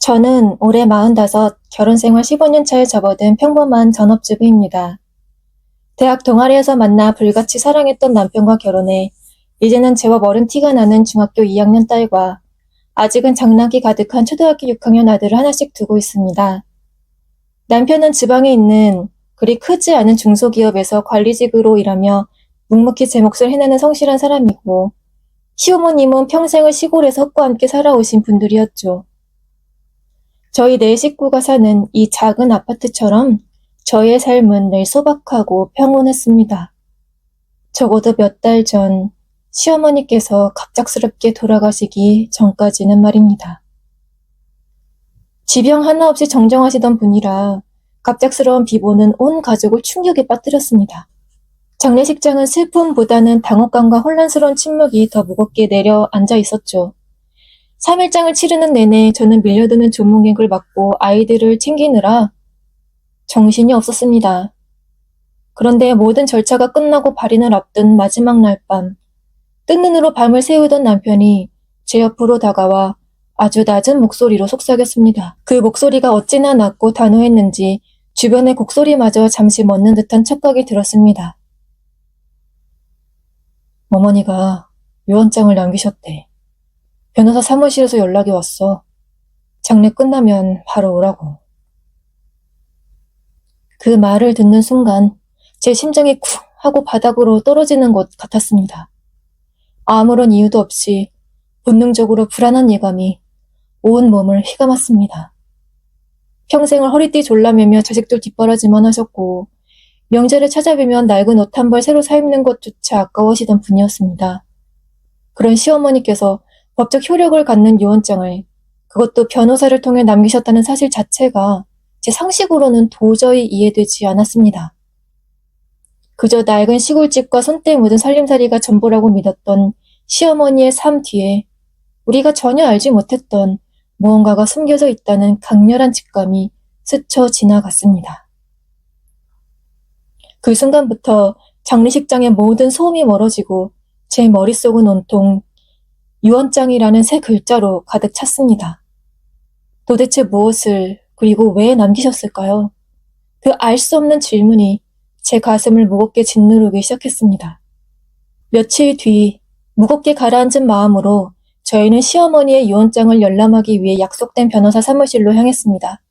저는 올해 45, 결혼생활 15년 차에 접어든 평범한 전업주부입니다. 대학 동아리에서 만나 불같이 사랑했던 남편과 결혼해 이제는 제법 어른 티가 나는 중학교 2학년 딸과 아직은 장난기 가득한 초등학교 6학년 아들을 하나씩 두고 있습니다. 남편은 지방에 있는 그리 크지 않은 중소기업에서 관리직으로 일하며 묵묵히 제 몫을 해내는 성실한 사람이고, 시어머님은 평생을 시골에서 흙과 함께 살아오신 분들이었죠. 저희 네 식구가 사는 이 작은 아파트처럼 저희의 삶은 늘 소박하고 평온했습니다. 적어도 몇 달 전 시어머니께서 갑작스럽게 돌아가시기 전까지는 말입니다. 지병 하나 없이 정정하시던 분이라 갑작스러운 비보는 온 가족을 충격에 빠뜨렸습니다. 장례식장은 슬픔보다는 당혹감과 혼란스러운 침묵이 더 무겁게 내려앉아 있었죠. 3일장을 치르는 내내 저는 밀려드는 조문객을 맡고 아이들을 챙기느라 정신이 없었습니다. 그런데 모든 절차가 끝나고 발인을 앞둔 마지막 날 밤, 뜬 눈으로 밤을 새우던 남편이 제 옆으로 다가와 아주 낮은 목소리로 속삭였습니다. 그 목소리가 어찌나 낮고 단호했는지 주변의 곡소리마저 잠시 멎는 듯한 착각이 들었습니다. 어머니가 유언장을 남기셨대. 변호사 사무실에서 연락이 왔어. 장례 끝나면 바로 오라고. 그 말을 듣는 순간 제 심장이 쿵 하고 바닥으로 떨어지는 것 같았습니다. 아무런 이유도 없이 본능적으로 불안한 예감이 온 몸을 휘감았습니다. 평생을 허리띠 졸라매며 자식들 뒷바라지만 하셨고, 명절에 찾아뵈면 낡은 옷 한 벌 새로 사입는 것조차 아까워하시던 분이었습니다. 그런 시어머니께서 법적 효력을 갖는 유언장을, 그것도 변호사를 통해 남기셨다는 사실 자체가 제 상식으로는 도저히 이해되지 않았습니다. 그저 낡은 시골집과 손때 묻은 살림살이가 전부라고 믿었던 시어머니의 삶 뒤에 우리가 전혀 알지 못했던 무언가가 숨겨져 있다는 강렬한 직감이 스쳐 지나갔습니다. 그 순간부터 장례식장의 모든 소음이 멀어지고 제 머릿속은 온통 유언장이라는 세 글자로 가득 찼습니다. 도대체 무엇을, 그리고 왜 남기셨을까요? 그 알 수 없는 질문이 제 가슴을 무겁게 짓누르기 시작했습니다. 며칠 뒤 무겁게 가라앉은 마음으로 저희는 시어머니의 유언장을 열람하기 위해 약속된 변호사 사무실로 향했습니다.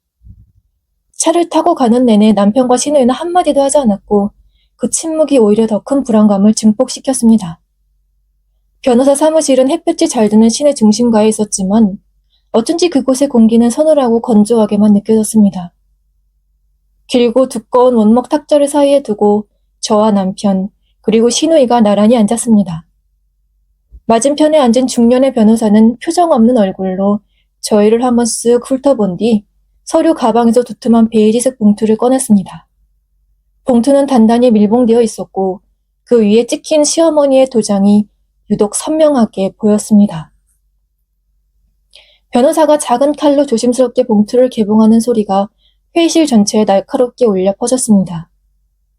차를 타고 가는 내내 남편과 시누이는 한마디도 하지 않았고 그 침묵이 오히려 더 큰 불안감을 증폭시켰습니다. 변호사 사무실은 햇볕이 잘 드는 시내 중심가에 있었지만 어쩐지 그곳의 공기는 서늘하고 건조하게만 느껴졌습니다. 길고 두꺼운 원목 탁자를 사이에 두고 저와 남편, 그리고 시누이가 나란히 앉았습니다. 맞은편에 앉은 중년의 변호사는 표정 없는 얼굴로 저희를 한번 쓱 훑어본 뒤 서류 가방에서 두툼한 베이지색 봉투를 꺼냈습니다. 봉투는 단단히 밀봉되어 있었고 그 위에 찍힌 시어머니의 도장이 유독 선명하게 보였습니다. 변호사가 작은 칼로 조심스럽게 봉투를 개봉하는 소리가 회의실 전체에 날카롭게 울려 퍼졌습니다.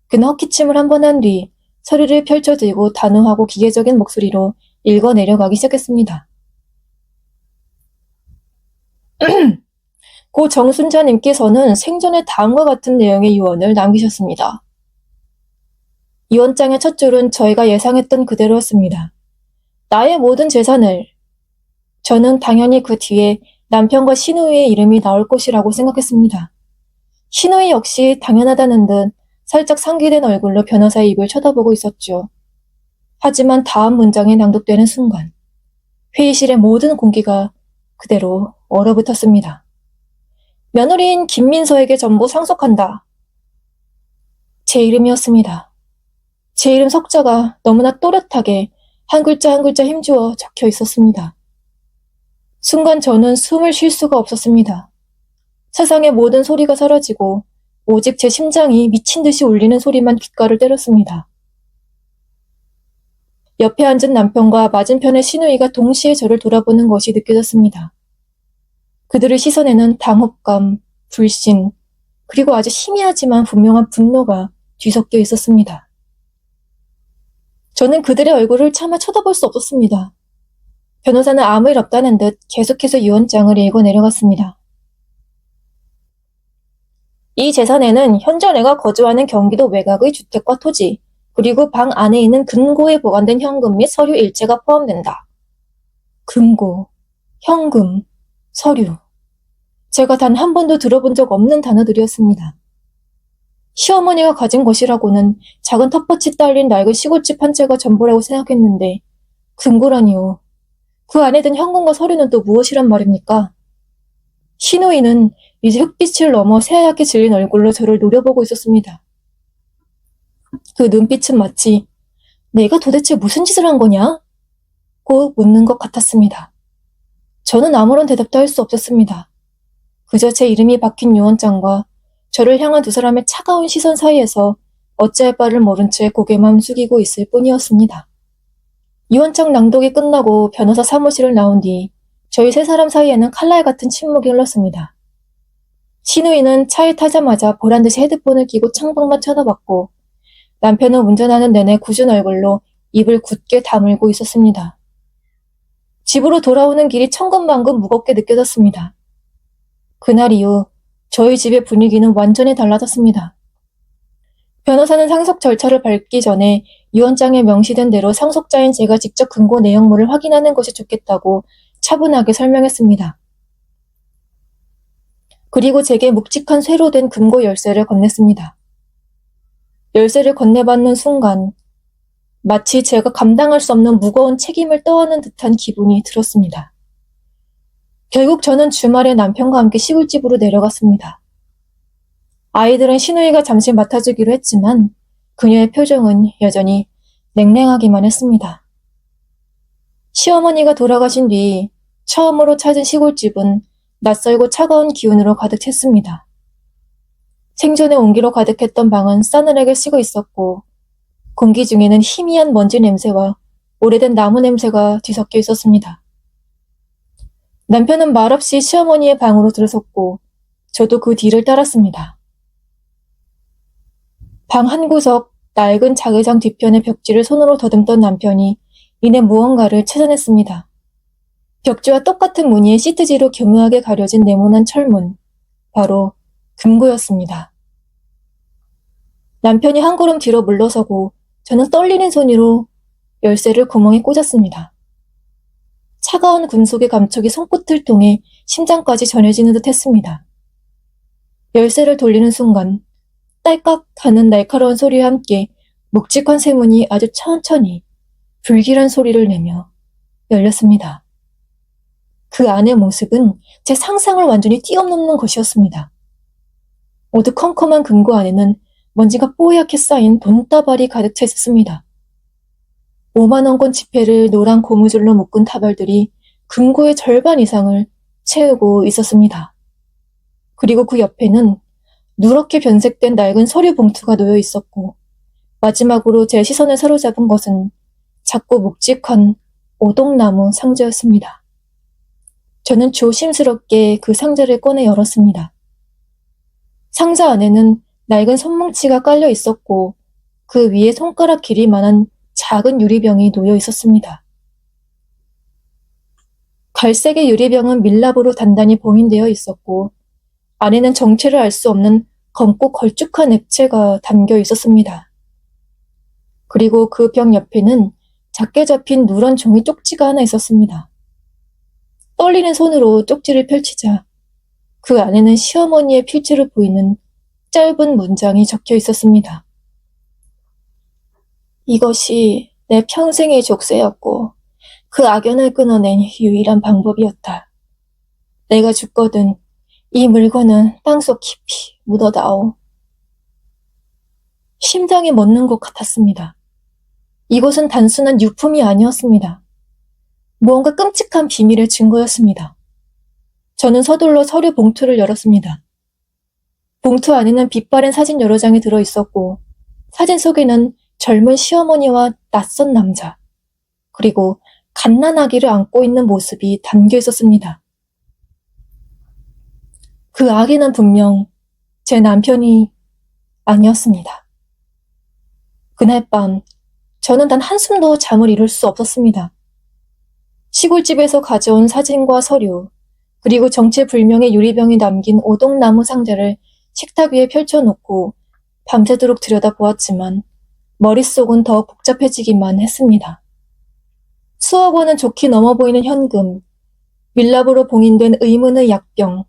그는 헛기침을 한 번 한 뒤 서류를 펼쳐들고 단호하고 기계적인 목소리로 읽어 내려가기 시작했습니다. 고 정순자님께서는 생전에 다음과 같은 내용의 유언을 남기셨습니다. 유언장의 첫 줄은 저희가 예상했던 그대로였습니다. 나의 모든 재산을. 저는 당연히 그 뒤에 남편과 시누이의 이름이 나올 것이라고 생각했습니다. 시누이 역시 당연하다는 듯 살짝 상기된 얼굴로 변호사의 입을 쳐다보고 있었죠. 하지만 다음 문장이 낭독되는 순간 회의실의 모든 공기가 그대로 얼어붙었습니다. 며느리인 김민서에게 전부 상속한다. 제 이름이었습니다. 제 이름 석자가 너무나 또렷하게 한 글자 한 글자 힘주어 적혀 있었습니다. 순간 저는 숨을 쉴 수가 없었습니다. 세상의 모든 소리가 사라지고 오직 제 심장이 미친 듯이 울리는 소리만 귓가를 때렸습니다. 옆에 앉은 남편과 맞은편의 시누이가 동시에 저를 돌아보는 것이 느껴졌습니다. 그들의 시선에는 당혹감, 불신, 그리고 아주 희미하지만 분명한 분노가 뒤섞여 있었습니다. 저는 그들의 얼굴을 차마 쳐다볼 수 없었습니다. 변호사는 아무 일 없다는 듯 계속해서 유언장을 읽어 내려갔습니다. 이 재산에는 현재 내가 거주하는 경기도 외곽의 주택과 토지, 그리고 방 안에 있는 금고에 보관된 현금 및 서류 일체가 포함된다. 금고, 현금, 서류. 제가 단 한 번도 들어본 적 없는 단어들이었습니다. 시어머니가 가진 것이라고는 작은 텃밭이 딸린 낡은 시골집 한 채가 전부라고 생각했는데 금고라니요. 그 안에 든 현금과 서류는 또 무엇이란 말입니까? 신우이는 이제 흙빛을 넘어 새하얗게 질린 얼굴로 저를 노려보고 있었습니다. 그 눈빛은 마치 내가 도대체 무슨 짓을 한 거냐? 고 묻는 것 같았습니다. 저는 아무런 대답도 할 수 없었습니다. 그저 제 이름이 박힌 유언장과 저를 향한 두 사람의 차가운 시선 사이에서 어찌할 바를 모른 채 고개만 숙이고 있을 뿐이었습니다. 유언장 낭독이 끝나고 변호사 사무실을 나온 뒤 저희 세 사람 사이에는 칼날 같은 침묵이 흘렀습니다. 신우이는 차에 타자마자 보란듯이 헤드폰을 끼고 창밖만 쳐다봤고 남편은 운전하는 내내 굳은 얼굴로 입을 굳게 다물고 있었습니다. 집으로 돌아오는 길이 천근만근 무겁게 느껴졌습니다. 그날 이후 저희 집의 분위기는 완전히 달라졌습니다. 변호사는 상속 절차를 밟기 전에 유언장에 명시된 대로 상속자인 제가 직접 금고 내용물을 확인하는 것이 좋겠다고 차분하게 설명했습니다. 그리고 제게 묵직한 쇠로 된 금고 열쇠를 건넸습니다. 열쇠를 건네받는 순간 마치 제가 감당할 수 없는 무거운 책임을 떠안은 듯한 기분이 들었습니다. 결국 저는 주말에 남편과 함께 시골집으로 내려갔습니다. 아이들은 신우이가 잠시 맡아주기로 했지만 그녀의 표정은 여전히 냉랭하기만 했습니다. 시어머니가 돌아가신 뒤 처음으로 찾은 시골집은 낯설고 차가운 기운으로 가득 찼습니다. 생전에 온기로 가득했던 방은 싸늘하게 식어 있었고 공기 중에는 희미한 먼지 냄새와 오래된 나무 냄새가 뒤섞여 있었습니다. 남편은 말없이 시어머니의 방으로 들어섰고 저도 그 뒤를 따랐습니다. 방 한 구석 낡은 자개장 뒤편의 벽지를 손으로 더듬던 남편이 이내 무언가를 찾아냈습니다. 벽지와 똑같은 무늬의 시트지로 교묘하게 가려진 네모난 철문, 바로 금고였습니다. 남편이 한 걸음 뒤로 물러서고 저는 떨리는 손으로 열쇠를 구멍에 꽂았습니다. 차가운 금속의 감촉이 손끝을 통해 심장까지 전해지는 듯 했습니다. 열쇠를 돌리는 순간 딸깍 하는 날카로운 소리와 함께 묵직한 쇠문이 아주 천천히 불길한 소리를 내며 열렸습니다. 그 안의 모습은 제 상상을 완전히 뛰어넘는 것이었습니다. 어두컴컴한 금고 안에는 먼지가 뽀얗게 쌓인 돈다발이 가득 차 있었습니다. 5만 원권 지폐를 노란 고무줄로 묶은 다발들이 금고의 절반 이상을 채우고 있었습니다. 그리고 그 옆에는 누렇게 변색된 낡은 서류 봉투가 놓여 있었고 마지막으로 제 시선을 사로잡은 것은 작고 묵직한 오동나무 상자였습니다. 저는 조심스럽게 그 상자를 꺼내 열었습니다. 상자 안에는 낡은 손뭉치가 깔려 있었고 그 위에 손가락 길이만한 작은 유리병이 놓여 있었습니다. 갈색의 유리병은 밀랍으로 단단히 봉인되어 있었고 안에는 정체를 알 수 없는 검고 걸쭉한 액체가 담겨 있었습니다. 그리고 그 병 옆에는 작게 잡힌 누런 종이 쪽지가 하나 있었습니다. 떨리는 손으로 쪽지를 펼치자 그 안에는 시어머니의 필체로 보이는 짧은 문장이 적혀 있었습니다. 이것이 내 평생의 족쇄였고 그 악연을 끊어낸 유일한 방법이었다. 내가 죽거든 이 물건은 땅속 깊이 묻어다오. 심장이 멎는 것 같았습니다. 이것은 단순한 유품이 아니었습니다. 무언가 끔찍한 비밀의 증거였습니다. 저는 서둘러 서류 봉투를 열었습니다. 봉투 안에는 빛바랜 사진 여러 장이 들어있었고 사진 속에는 젊은 시어머니와 낯선 남자, 그리고 갓난아기를 안고 있는 모습이 담겨 있었습니다. 그 아기는 분명 제 남편이 아니었습니다. 그날 밤 저는 단 한숨도 잠을 이룰 수 없었습니다. 시골집에서 가져온 사진과 서류, 그리고 정체불명의 유리병이 남긴 오동나무 상자를 식탁 위에 펼쳐놓고 밤새도록 들여다보았지만 머릿속은 더욱 복잡해지기만 했습니다. 수억 원은 좋게 넘어 보이는 현금, 밀랍으로 봉인된 의문의 약병,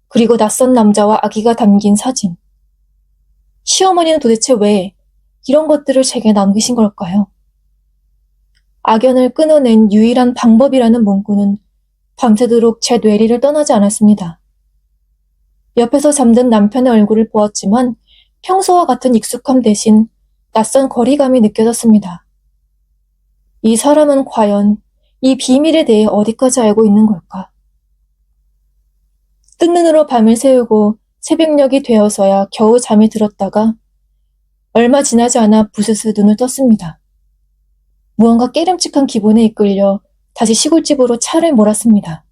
그리고 낯선 남자와 아기가 담긴 사진. 시어머니는 도대체 왜 이런 것들을 제게 남기신 걸까요? 악연을 끊어낸 유일한 방법이라는 문구는 밤새도록 제 뇌리를 떠나지 않았습니다. 옆에서 잠든 남편의 얼굴을 보았지만 평소와 같은 익숙함 대신 낯선 거리감이 느껴졌습니다. 이 사람은 과연 이 비밀에 대해 어디까지 알고 있는 걸까? 뜬 눈으로 밤을 새우고 새벽녘이 되어서야 겨우 잠이 들었다가 얼마 지나지 않아 부스스 눈을 떴습니다. 무언가 깨름칙한 기분에 이끌려 다시 시골집으로 차를 몰았습니다.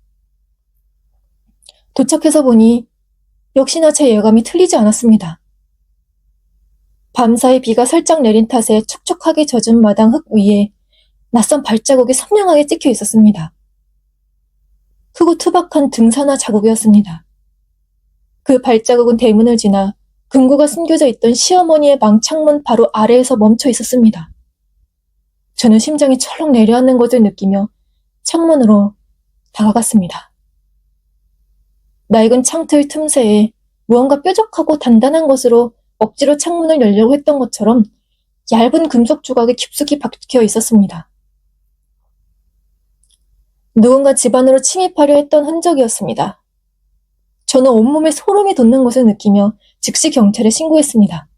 도착해서 보니 역시나 제 예감이 틀리지 않았습니다. 밤사이 비가 살짝 내린 탓에 촉촉하게 젖은 마당 흙 위에 낯선 발자국이 선명하게 찍혀 있었습니다. 크고 투박한 등산화 자국이었습니다. 그 발자국은 대문을 지나 금고가 숨겨져 있던 시어머니의 방 창문 바로 아래에서 멈춰 있었습니다. 저는 심장이 철렁 내려앉는 것을 느끼며 창문으로 다가갔습니다. 낡은 창틀 틈새에 무언가 뾰족하고 단단한 것으로 억지로 창문을 열려고 했던 것처럼 얇은 금속 조각이 깊숙이 박혀 있었습니다. 누군가 집 안으로 침입하려 했던 흔적이었습니다. 저는 온몸에 소름이 돋는 것을 느끼며 즉시 경찰에 신고했습니다.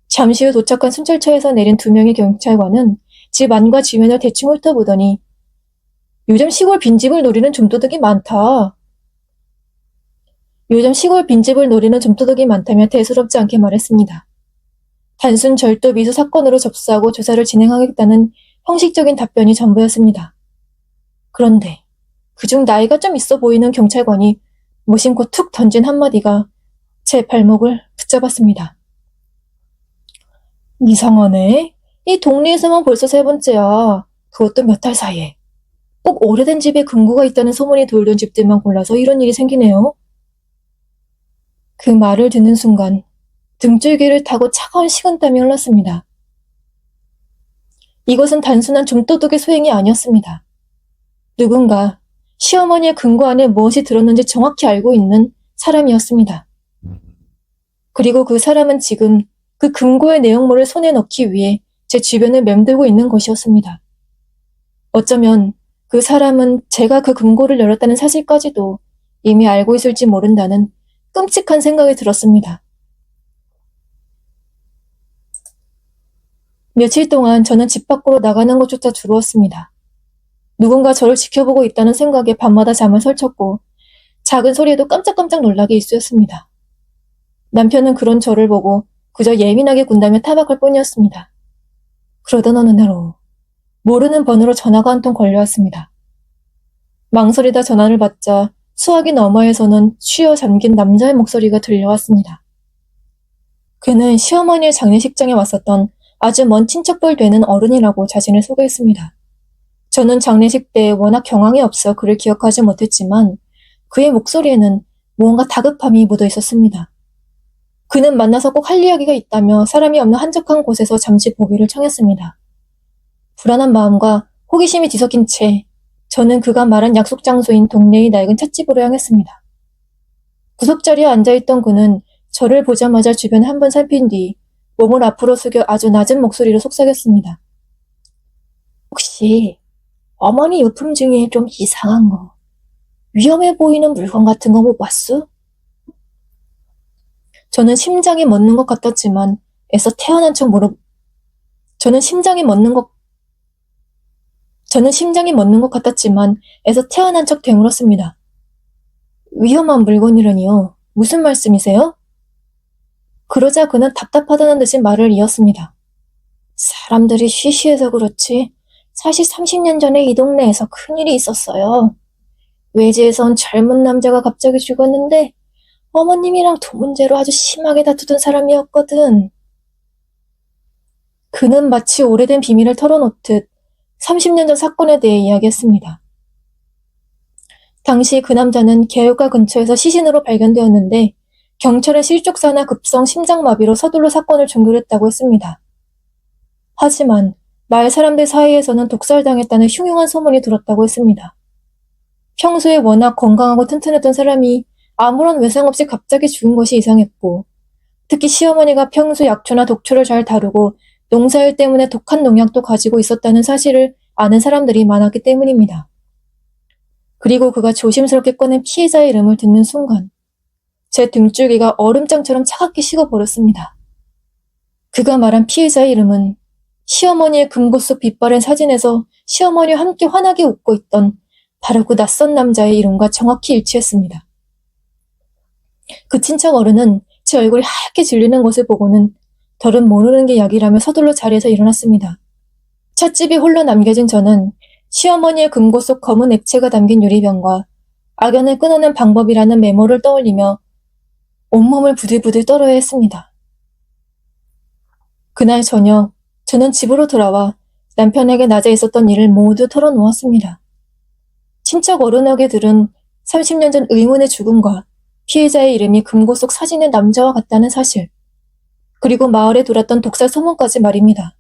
잠시 후 도착한 순찰차에서 내린 2명의 경찰관은 집 안과 지면을 대충 훑어보더니 요즘 시골 빈집을 노리는 좀도둑이 많다. 요즘 시골 빈집을 노리는 좀도둑이 많다며 대수롭지 않게 말했습니다. 단순 절도 미수 사건으로 접수하고 조사를 진행하겠다는 형식적인 답변이 전부였습니다. 그런데 그중 나이가 좀 있어 보이는 경찰관이 무심코 툭 던진 한마디가 제 발목을 붙잡았습니다. 이상하네. 이 동네에서만 벌써 3번째야. 그것도 몇 달 사이에. 꼭 오래된 집에 금고가 있다는 소문이 돌던 집들만 골라서 이런 일이 생기네요. 그 말을 듣는 순간 등줄기를 타고 차가운 식은땀이 흘렀습니다. 이것은 단순한 좀도둑의 소행이 아니었습니다. 누군가 시어머니의 금고 안에 무엇이 들었는지 정확히 알고 있는 사람이었습니다. 그리고 그 사람은 지금 그 금고의 내용물을 손에 넣기 위해 제 주변을 맴돌고 있는 것이었습니다. 어쩌면 그 사람은 제가 그 금고를 열었다는 사실까지도 이미 알고 있을지 모른다는 끔찍한 생각이 들었습니다. 며칠 동안 저는 집 밖으로 나가는 것조차 두려웠습니다. 누군가 저를 지켜보고 있다는 생각에 밤마다 잠을 설쳤고 작은 소리에도 깜짝깜짝 놀라게 일쑤였습니다. 남편은 그런 저를 보고 그저 예민하게 군다며 타박할 뿐이었습니다. 그러던 어느 날 오후 모르는 번호로 전화가 한 통 걸려왔습니다. 망설이다 전화를 받자 수화기 너머에서는 쉬어 잠긴 남자의 목소리가 들려왔습니다. 그는 시어머니의 장례식장에 왔었던 아주 먼 친척뻘 되는 어른이라고 자신을 소개했습니다. 저는 장례식 때 워낙 경황이 없어 그를 기억하지 못했지만 그의 목소리에는 무언가 다급함이 묻어 있었습니다. 그는 만나서 꼭 할 이야기가 있다며 사람이 없는 한적한 곳에서 잠시 보기를 청했습니다. 불안한 마음과 호기심이 뒤섞인 채 저는 그가 말한 약속 장소인 동네의 낡은 찻집으로 향했습니다. 구석자리에 앉아있던 그는 저를 보자마자 주변을 한번 살핀 뒤 몸을 앞으로 숙여 아주 낮은 목소리로 속삭였습니다. 혹시 어머니 유품 중에 좀 이상한 거, 위험해 보이는 물건 같은 거 못 봤어? 저는 심장이 멎는 것 같았지만 애써 태어난 척 저는 심장이 멎는 것 같았지만 애써 태어난 척 되물었습니다. 위험한 물건이라니요? 무슨 말씀이세요? 그러자 그는 답답하다는 듯이 말을 이었습니다. 사람들이 쉬쉬해서 그렇지 사실 30년 전에 이 동네에서 큰일이 있었어요. 외지에서 온 젊은 남자가 갑자기 죽었는데 어머님이랑 돈 문제로 아주 심하게 다투던 사람이었거든. 그는 마치 오래된 비밀을 털어놓듯 30년 전 사건에 대해 이야기했습니다. 당시 그 남자는 개울가 근처에서 시신으로 발견되었는데 경찰은 실족사나 급성 심장마비로 서둘러 사건을 종결했다고 했습니다. 하지만 마을 사람들 사이에서는 독살당했다는 흉흉한 소문이 들었다고 했습니다. 평소에 워낙 건강하고 튼튼했던 사람이 아무런 외상 없이 갑자기 죽은 것이 이상했고, 특히 시어머니가 평소 약초나 독초를 잘 다루고 농사일 때문에 독한 농약도 가지고 있었다는 사실을 아는 사람들이 많았기 때문입니다. 그리고 그가 조심스럽게 꺼낸 피해자의 이름을 듣는 순간 제 등줄기가 얼음장처럼 차갑게 식어버렸습니다. 그가 말한 피해자의 이름은 시어머니의 금고 속 빛바랜 사진에서 시어머니와 함께 환하게 웃고 있던 바로 그 낯선 남자의 이름과 정확히 일치했습니다. 그 친척 어른은 제 얼굴이 하얗게 질리는 것을 보고는 더는 모르는 게 약이라며 서둘러 자리에서 일어났습니다. 찻집이 홀로 남겨진 저는 시어머니의 금고 속 검은 액체가 담긴 유리병과 악연을 끊어낸 방법이라는 메모를 떠올리며 온몸을 부들부들 떨어야 했습니다. 그날 저녁 저는 집으로 돌아와 남편에게 낮에 있었던 일을 모두 털어놓았습니다. 친척 어른에게 들은 30년 전 의문의 죽음과 피해자의 이름이 금고 속 사진의 남자와 같다는 사실, 그리고 마을에 돌았던 독살 소문까지 말입니다.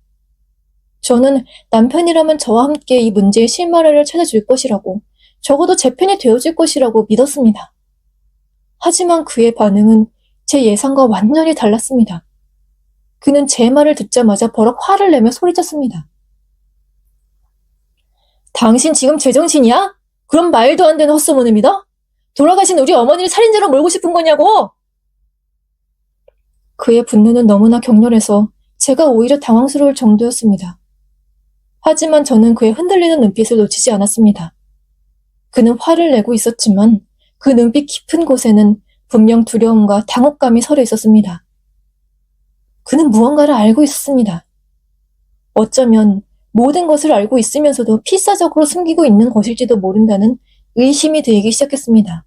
저는 남편이라면 저와 함께 이 문제의 실마리를 찾아줄 것이라고, 적어도 제 편이 되어줄 것이라고 믿었습니다. 하지만 그의 반응은 제 예상과 완전히 달랐습니다. 그는 제 말을 듣자마자 버럭 화를 내며 소리쳤습니다. 당신 지금 제정신이야? 그럼 말도 안 되는 헛소문을 믿어? 돌아가신 우리 어머니를 살인자로 몰고 싶은 거냐고! 그의 분노는 너무나 격렬해서 제가 오히려 당황스러울 정도였습니다. 하지만 저는 그의 흔들리는 눈빛을 놓치지 않았습니다. 그는 화를 내고 있었지만 그 눈빛 깊은 곳에는 분명 두려움과 당혹감이 서려 있었습니다. 그는 무언가를 알고 있었습니다. 어쩌면 모든 것을 알고 있으면서도 필사적으로 숨기고 있는 것일지도 모른다는 의심이 들기 시작했습니다.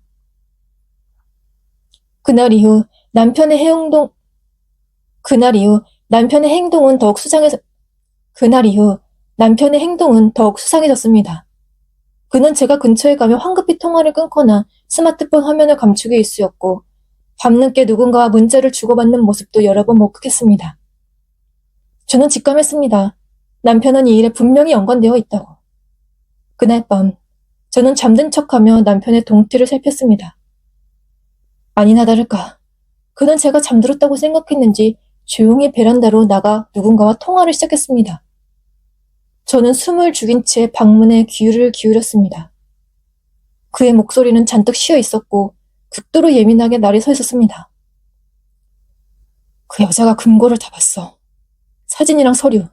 그날 이후 남편의 행동은 더욱 수상해졌습니다. 그는 제가 근처에 가면 황급히 통화를 끊거나 스마트폰 화면을 감추기 일쑤였고, 밤늦게 누군가와 문자를 주고받는 모습도 여러 번 목격했습니다. 저는 직감했습니다. 남편은 이 일에 분명히 연관되어 있다고. 그날 밤 저는 잠든 척하며 남편의 동태를 살폈습니다. 아니나 다를까 그는 제가 잠들었다고 생각했는지 조용히 베란다로 나가 누군가와 통화를 시작했습니다. 저는 숨을 죽인 채 방문에 귀를 기울였습니다. 그의 목소리는 잔뜩 쉬어 있었고 극도로 예민하게 날이 서 있었습니다. 그 여자가 금고를 다 봤어. 사진이랑 서류,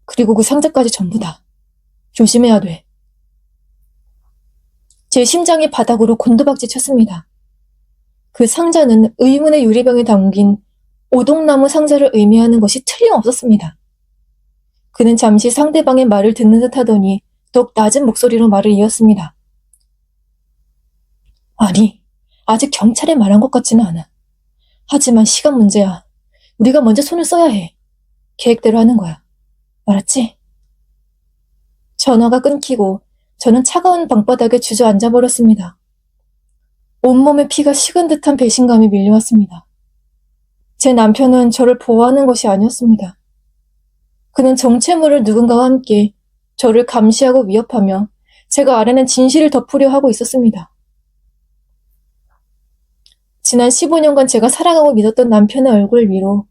그리고 그 상자까지 전부 다. 조심해야 돼. 제 심장이 바닥으로 곤두박질 쳤습니다. 그 상자는 의문의 유리병에 담긴 오동나무 상자를 의미하는 것이 틀림없었습니다. 그는 잠시 상대방의 말을 듣는 듯 하더니 더욱 낮은 목소리로 말을 이었습니다. 아니, 아직 경찰에 말한 것 같지는 않아. 하지만 시간 문제야. 우리가 먼저 손을 써야 해. 계획대로 하는 거야. 알았지? 전화가 끊기고 저는 차가운 방바닥에 주저앉아 버렸습니다. 온몸에 피가 식은 듯한 배신감이 밀려왔습니다. 제 남편은 저를 보호하는 것이 아니었습니다. 그는 정체모를 누군가와 함께 저를 감시하고 위협하며 제가 알아낸 진실을 덮으려 하고 있었습니다. 지난 15년간 제가 사랑하고 믿었던 남편의 얼굴 위로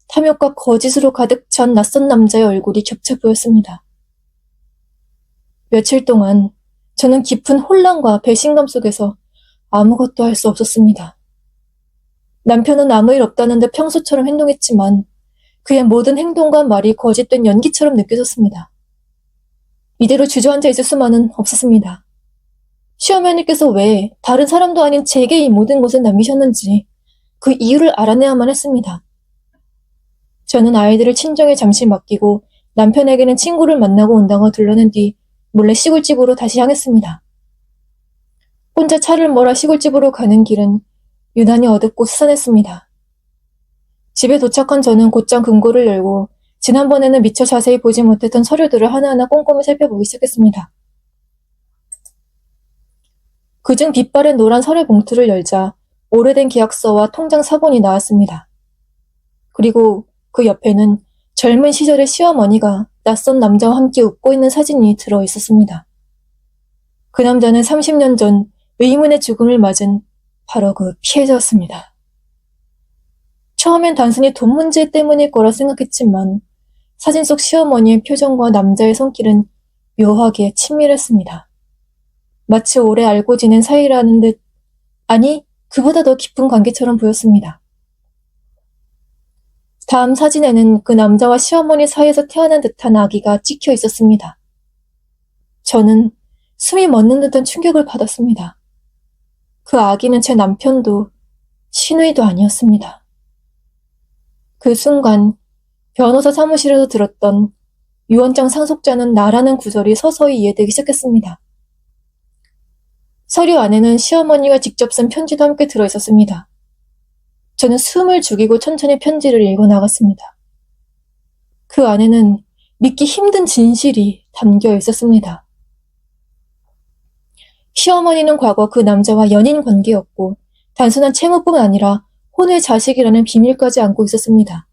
탐욕과 거짓으로 가득 찬 낯선 남자의 얼굴이 겹쳐 보였습니다. 며칠 동안 저는 깊은 혼란과 배신감 속에서 아무것도 할 수 없었습니다. 남편은 아무 일 없다는 듯 평소처럼 행동했지만 그의 모든 행동과 말이 거짓된 연기처럼 느껴졌습니다. 이대로 주저앉아 있을 수만은 없었습니다. 시어머니께서 왜 다른 사람도 아닌 제게 이 모든 것을 남기셨는지 그 이유를 알아내야만 했습니다. 저는 아이들을 친정에 잠시 맡기고 남편에게는 친구를 만나고 온다고 들러낸 뒤 몰래 시골집으로 다시 향했습니다. 혼자 차를 몰아 시골집으로 가는 길은 유난히 어둡고 수산했습니다. 집에 도착한 저는 곧장 금고를 열고 지난번에는 미처 자세히 보지 못했던 서류들을 하나하나 꼼꼼히 살펴보기 시작했습니다. 그중 빛바랜 노란 서류 봉투를 열자 오래된 계약서와 통장 사본이 나왔습니다. 그리고 그 옆에는 젊은 시절의 시어머니가 낯선 남자와 함께 웃고 있는 사진이 들어 있었습니다. 그 남자는 30년 전 의문의 죽음을 맞은 바로 그 피해자였습니다. 처음엔 단순히 돈 문제 때문일 거라 생각했지만 사진 속 시어머니의 표정과 남자의 손길은 묘하게 친밀했습니다. 마치 오래 알고 지낸 사이라는 듯, 아니, 그보다 더 깊은 관계처럼 보였습니다. 다음 사진에는 그 남자와 시어머니 사이에서 태어난 듯한 아기가 찍혀 있었습니다. 저는 숨이 멎는 듯한 충격을 받았습니다. 그 아기는 제 남편도 시누이도 아니었습니다. 그 순간 변호사 사무실에서 들었던 유언장 상속자는 나라는 구절이 서서히 이해되기 시작했습니다. 서류 안에는 시어머니가 직접 쓴 편지도 함께 들어있었습니다. 저는 숨을 죽이고 천천히 편지를 읽어 나갔습니다. 그 안에는 믿기 힘든 진실이 담겨 있었습니다. 시어머니는 과거 그 남자와 연인 관계였고 단순한 채무뿐만 아니라 혼외 자식이라는 비밀까지 안고 있었습니다.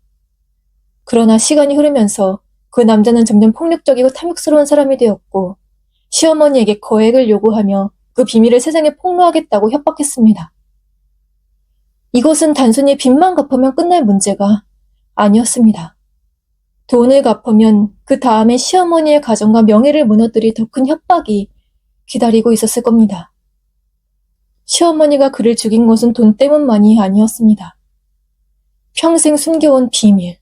그러나 시간이 흐르면서 그 남자는 점점 폭력적이고 탐욕스러운 사람이 되었고 시어머니에게 거액을 요구하며 그 비밀을 세상에 폭로하겠다고 협박했습니다. 이것은 단순히 빚만 갚으면 끝날 문제가 아니었습니다. 돈을 갚으면 그 다음에 시어머니의 가정과 명예를 무너뜨릴 더 큰 협박이 기다리고 있었을 겁니다. 시어머니가 그를 죽인 것은 돈 때문만이 아니었습니다. 평생 숨겨온 비밀,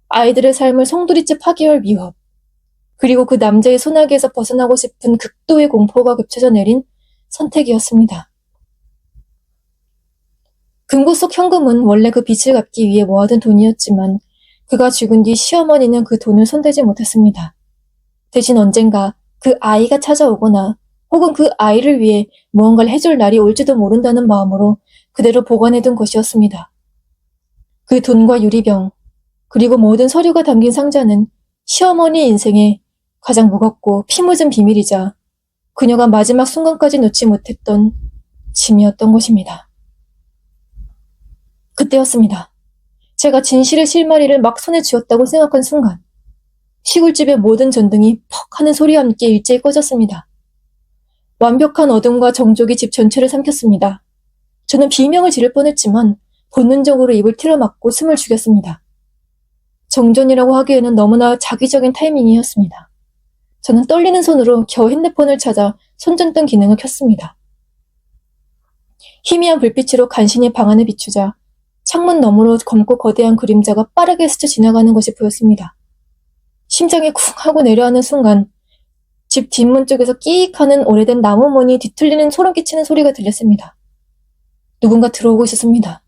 아이들의 삶을 송두리째 파괴할 위협, 그리고 그 남자의 소나기에서 벗어나고 싶은 극도의 공포가 겹쳐져 내린 선택이었습니다. 금고 속 현금은 원래 그 빚을 갚기 위해 모아둔 돈이었지만 그가 죽은 뒤 시어머니는 그 돈을 손대지 못했습니다. 대신 언젠가 그 아이가 찾아오거나 혹은 그 아이를 위해 무언가를 해줄 날이 올지도 모른다는 마음으로 그대로 보관해둔 것이었습니다. 그 돈과 유리병, 그리고 모든 서류가 담긴 상자는 시어머니 인생에 가장 무겁고 피 묻은 비밀이자 그녀가 마지막 순간까지 놓지 못했던 짐이었던 것입니다. 그때였습니다. 제가 진실의 실마리를 막 손에 쥐었다고 생각한 순간 시골집의 모든 전등이 퍽 하는 소리와 함께 일제히 꺼졌습니다. 완벽한 어둠과 정적이 집 전체를 삼켰습니다. 저는 비명을 지를 뻔했지만 본능적으로 입을 틀어막고 숨을 죽였습니다. 정전이라고 하기에는 너무나 자기적인 타이밍이었습니다. 저는 떨리는 손으로 겨우 핸드폰을 찾아 손전등 기능을 켰습니다. 희미한 불빛으로 간신히 방 안을 비추자 창문 너머로 검고 거대한 그림자가 빠르게 스쳐 지나가는 것이 보였습니다. 심장이 쿵 하고 내려앉는 순간 집 뒷문 쪽에서 끼익 하는 오래된 나무 문이 뒤틀리는 소름 끼치는 소리가 들렸습니다. 누군가 들어오고 있었습니다.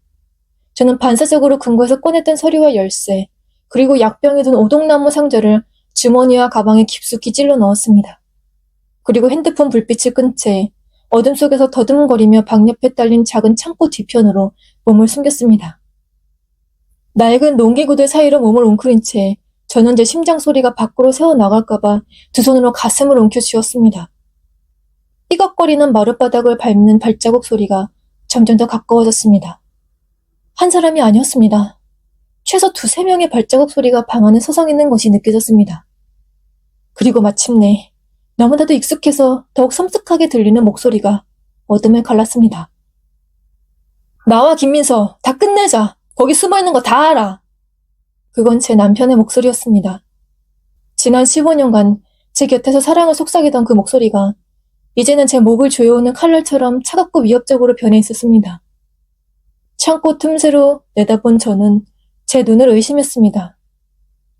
저는 반사적으로 금고에서 꺼냈던 서류와 열쇠, 그리고 약병에 둔 오동나무 상자를 주머니와 가방에 깊숙이 찔러 넣었습니다. 그리고 핸드폰 불빛을 끈 채 어둠 속에서 더듬거리며 방 옆에 딸린 작은 창고 뒤편으로 몸을 숨겼습니다. 낡은 농기구들 사이로 몸을 웅크린 채 저는 제 심장 소리가 밖으로 새어나갈까봐 두 손으로 가슴을 움켜쥐었습니다. 삐걱거리는 마룻바닥을 밟는 발자국 소리가 점점 더 가까워졌습니다. 한 사람이 아니었습니다. 최소 2~3명의 발자국 소리가 방 안에 서성이는 것이 느껴졌습니다. 그리고 마침내 너무나도 익숙해서 더욱 섬뜩하게 들리는 목소리가 어둠을 갈랐습니다. 나와 김민서, 다 끝내자. 거기 숨어있는 거 다 알아. 그건 제 남편의 목소리였습니다. 지난 15년간 제 곁에서 사랑을 속삭이던 그 목소리가 이제는 제 목을 조여오는 칼날처럼 차갑고 위협적으로 변해 있었습니다. 창고 틈새로 내다본 저는 제 눈을 의심했습니다.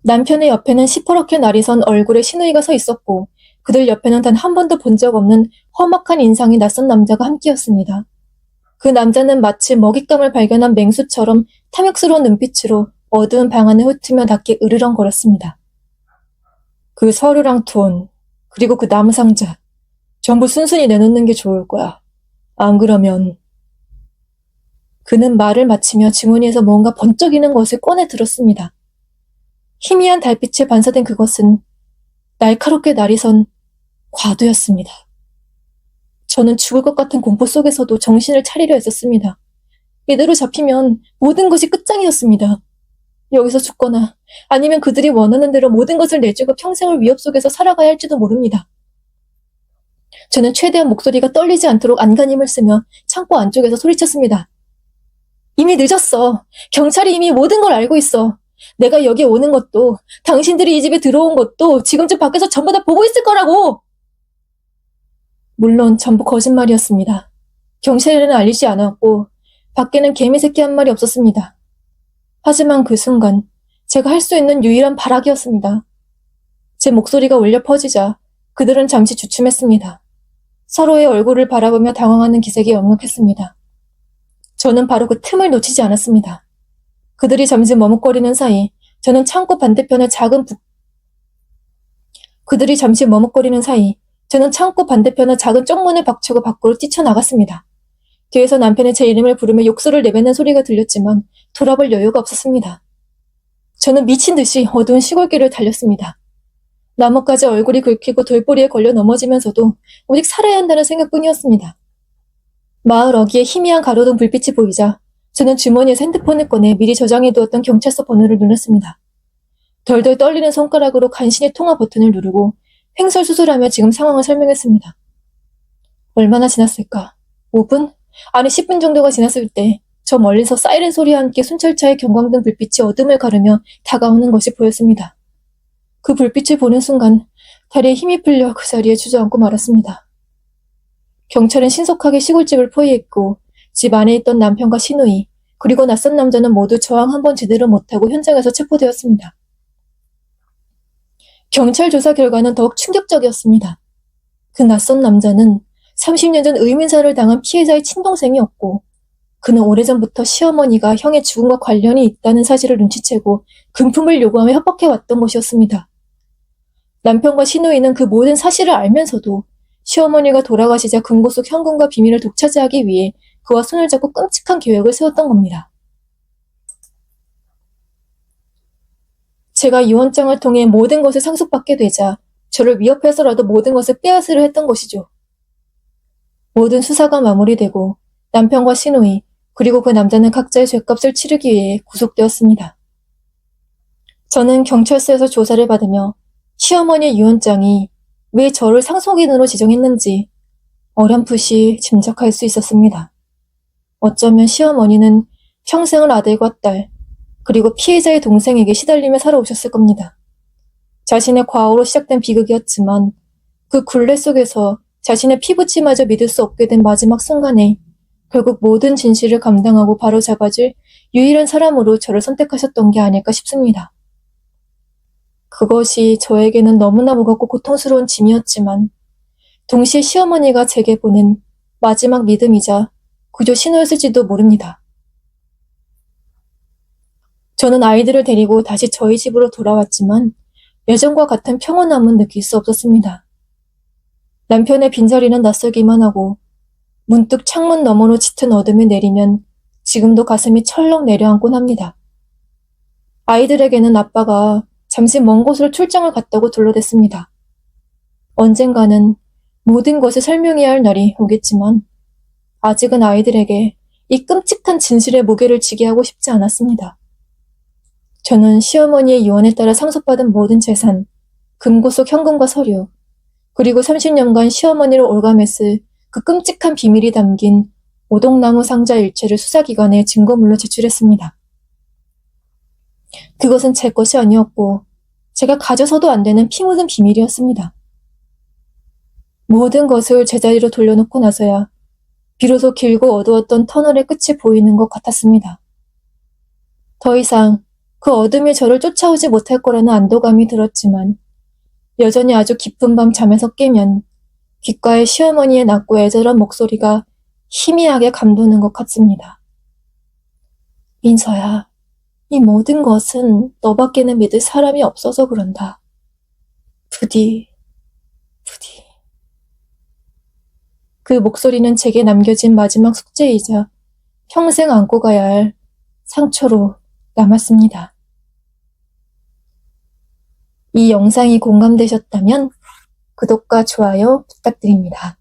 남편의 옆에는 시퍼렇게 날이 선 얼굴의 시누이가 서 있었고 그들 옆에는 단 한 번도 본 적 없는 험악한 인상이 낯선 남자가 함께였습니다. 그 남자는 마치 먹잇감을 발견한 맹수처럼 탐욕스러운 눈빛으로 어두운 방 안을 훑으며 낮게 으르렁거렸습니다. 그 서류랑 돈, 그리고 그 나무 상자, 전부 순순히 내놓는 게 좋을 거야. 안 그러면... 그는 말을 마치며 주머니에서 뭔가 번쩍이는 것을 꺼내 들었습니다. 희미한 달빛에 반사된 그것은 날카롭게 날이 선 과도였습니다. 저는 죽을 것 같은 공포 속에서도 정신을 차리려 했었습니다. 이대로 잡히면 모든 것이 끝장이었습니다. 여기서 죽거나 아니면 그들이 원하는 대로 모든 것을 내주고 평생을 위협 속에서 살아가야 할지도 모릅니다. 저는 최대한 목소리가 떨리지 않도록 안간힘을 쓰며 창고 안쪽에서 소리쳤습니다. 이미 늦었어. 경찰이 이미 모든 걸 알고 있어. 내가 여기 오는 것도 당신들이 이 집에 들어온 것도 지금쯤 밖에서 전부 다 보고 있을 거라고. 물론 전부 거짓말이었습니다. 경찰에는 알리지 않았고 밖에는 개미 새끼 한 마리 없었습니다. 하지만 그 순간 제가 할 수 있는 유일한 발악이었습니다. 제 목소리가 울려 퍼지자 그들은 잠시 주춤했습니다. 서로의 얼굴을 바라보며 당황하는 기색이 역력했습니다. 저는 바로 그 틈을 놓치지 않았습니다. 그들이 잠시 머뭇거리는 사이 저는 창고 반대편의 작은 쪽문을 박치고 밖으로 뛰쳐나갔습니다. 뒤에서 남편이 제 이름을 부르며 욕설을 내뱉는 소리가 들렸지만 돌아볼 여유가 없었습니다. 저는 미친 듯이 어두운 시골길을 달렸습니다. 나뭇가지 얼굴이 긁히고 돌뿌리에 걸려 넘어지면서도 오직 살아야 한다는 생각뿐이었습니다. 마을 어귀에 희미한 가로등 불빛이 보이자 저는 주머니에서 핸드폰을 꺼내 미리 저장해두었던 경찰서 번호를 눌렀습니다. 덜덜 떨리는 손가락으로 간신히 통화 버튼을 누르고 횡설수설하며 지금 상황을 설명했습니다. 얼마나 지났을까? 5분? 아니 10분 정도가 지났을 때 저 멀리서 사이렌 소리와 함께 순찰차의 경광등 불빛이 어둠을 가르며 다가오는 것이 보였습니다. 그 불빛을 보는 순간 다리에 힘이 풀려 그 자리에 주저앉고 말았습니다. 경찰은 신속하게 시골집을 포위했고 집 안에 있던 남편과 시누이 그리고 낯선 남자는 모두 저항 한 번 제대로 못하고 현장에서 체포되었습니다. 경찰 조사 결과는 더욱 충격적이었습니다. 그 낯선 남자는 30년 전 의민사를 당한 피해자의 친동생이었고 그는 오래전부터 시어머니가 형의 죽음과 관련이 있다는 사실을 눈치채고 금품을 요구하며 협박해왔던 것이었습니다. 남편과 시누이는 그 모든 사실을 알면서도 시어머니가 돌아가시자 금고 속 현금과 비밀을 독차지하기 위해 그와 손을 잡고 끔찍한 계획을 세웠던 겁니다. 제가 유언장을 통해 모든 것을 상속받게 되자 저를 위협해서라도 모든 것을 빼앗으려 했던 것이죠. 모든 수사가 마무리되고 남편과 시누이 그리고 그 남자는 각자의 죗값을 치르기 위해 구속되었습니다. 저는 경찰서에서 조사를 받으며 시어머니의 유언장이 왜 저를 상속인으로 지정했는지 어렴풋이 짐작할 수 있었습니다. 어쩌면 시어머니는 평생을 아들과 딸, 그리고 피해자의 동생에게 시달리며 살아오셨을 겁니다. 자신의 과오로 시작된 비극이었지만 그 굴레 속에서 자신의 피부치마저 믿을 수 없게 된 마지막 순간에 결국 모든 진실을 감당하고 바로잡아줄 유일한 사람으로 저를 선택하셨던 게 아닐까 싶습니다. 그것이 저에게는 너무나 무겁고 고통스러운 짐이었지만 동시에 시어머니가 제게 보낸 마지막 믿음이자 구조 신호였을지도 모릅니다. 저는 아이들을 데리고 다시 저희 집으로 돌아왔지만 예전과 같은 평온함은 느낄 수 없었습니다. 남편의 빈자리는 낯설기만 하고 문득 창문 너머로 짙은 어둠이 내리면 지금도 가슴이 철렁 내려앉곤 합니다. 아이들에게는 아빠가 잠시 먼 곳으로 출장을 갔다고 둘러댔습니다. 언젠가는 모든 것을 설명해야 할 날이 오겠지만 아직은 아이들에게 이 끔찍한 진실의 무게를 지게 하고 싶지 않았습니다. 저는 시어머니의 유언에 따라 상속받은 모든 재산, 금고 속 현금과 서류, 그리고 30년간 시어머니를 올감했을 그 끔찍한 비밀이 담긴 오동나무 상자 일체를 수사기관에 증거물로 제출했습니다. 그것은 제 것이 아니었고 제가 가져서도 안 되는 피 묻은 비밀이었습니다. 모든 것을 제자리로 돌려놓고 나서야 비로소 길고 어두웠던 터널의 끝이 보이는 것 같았습니다. 더 이상 그 어둠이 저를 쫓아오지 못할 거라는 안도감이 들었지만 여전히 아주 깊은 밤 잠에서 깨면 귓가에 시어머니의 낮고 애절한 목소리가 희미하게 감도는 것 같습니다. 민서야, 이 모든 것은 너밖에는 믿을 사람이 없어서 그런다. 부디. 그 목소리는 제게 남겨진 마지막 숙제이자 평생 안고 가야 할 상처로 남았습니다. 이 영상이 공감되셨다면 구독과 좋아요 부탁드립니다.